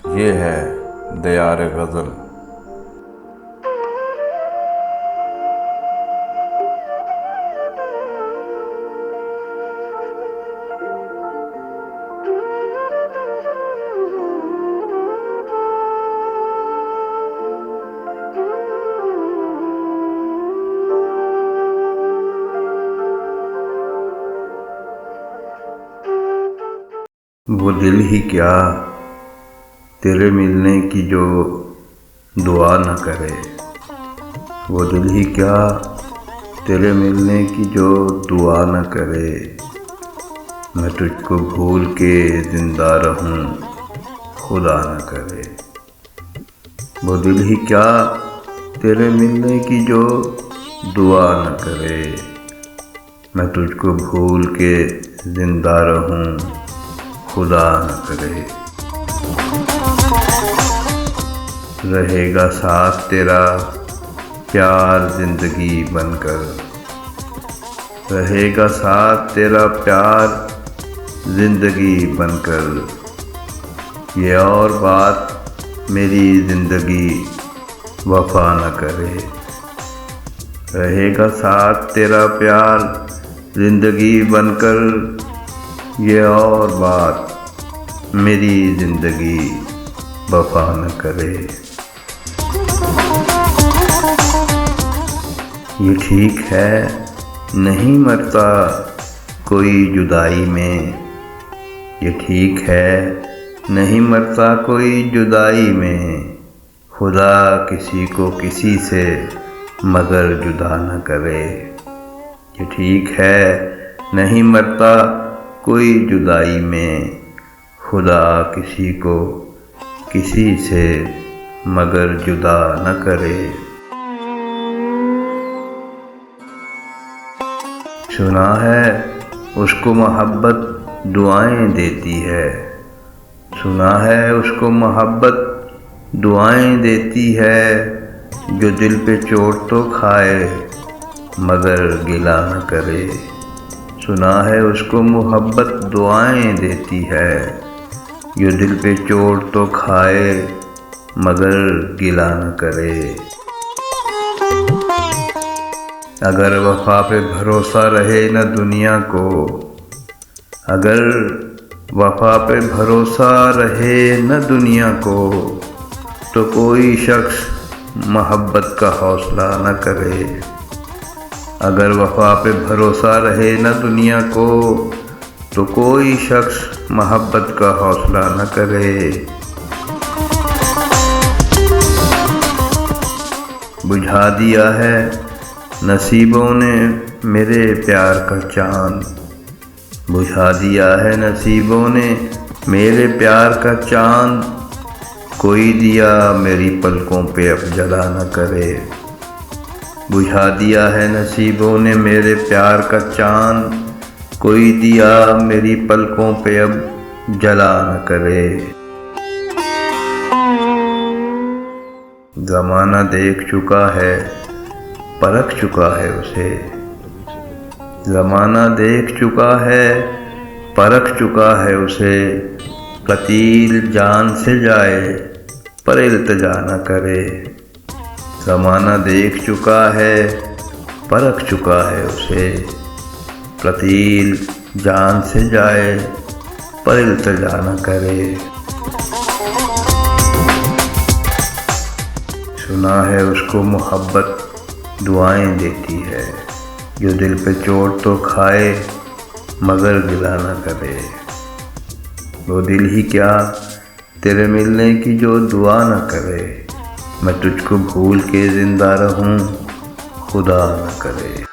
ये है दियार गज़ल। वो दिल ही क्या तेरे मिलने की जो दुआ न करे, वो दिल ही क्या तेरे मिलने की जो दुआ न करे। मैं तुझको भूल के जिंदा रहूं खुदा न करे। वो दिल ही क्या तेरे मिलने की जो दुआ न करे। मैं तुझको भूल के जिंदा रहूं खुदा न करे। रहेगा साथ तेरा प्यार जिंदगी बनकर, रहेगा साथ तेरा प्यार जिंदगी बनकर। ये और बात मेरी जिंदगी वफा न करे। रहेगा साथ तेरा प्यार जिंदगी बनकर। ये और बात मेरी जिंदगी वफा न करे। ये ठीक है नहीं मरता कोई जुदाई में, ये ठीक है नहीं मरता कोई जुदाई में। खुदा किसी को किसी से मगर जुदा न करे। ये ठीक है नहीं मरता कोई जुदाई में। खुदा किसी को किसी से मगर जुदा न करे। सुना है उसको मोहब्बत दुआएं देती है, सुना है उसको मोहब्बत दुआएं देती है। जो दिल पे चोट तो खाए मगर गिला न करे। सुना है उसको मोहब्बत दुआएं देती है। जो दिल पे चोट तो खाए मगर गिला न करे। अगर वफा पे भरोसा रहे न दुनिया को, अगर वफा पे भरोसा रहे न दुनिया को, तो कोई शख्स मोहब्बत का हौसला न करे। अगर वफा पे भरोसा रहे न दुनिया को, तो कोई शख्स मोहब्बत का हौसला न करे। बुझा दिया है नसीबों ने मेरे प्यार का चांद, बुझा दिया है नसीबों ने मेरे प्यार का चांद। कोई दिया मेरी पलकों पे अब जला न करे। बुझा दिया है नसीबों ने मेरे प्यार का चांद। कोई दिया मेरी पलकों पे अब जला न करे। ज़माना देख चुका है परख चुका है उसे। ज़माना देख चुका है परख चुका है उसे। कतील जान से जाए पर इल्तिजा न करे। ज़माना देख चुका है परख चुका है उसे। कतील जान से जाए पर इल्तिजा न करे। सुना है उसको मोहब्बत दुआएं देती है। जो दिल पे चोट तो खाए मगर गिला न करे। वो दिल ही क्या तेरे मिलने की जो दुआ न करे। मैं तुझको भूल के जिंदा रहूं खुदा न करे।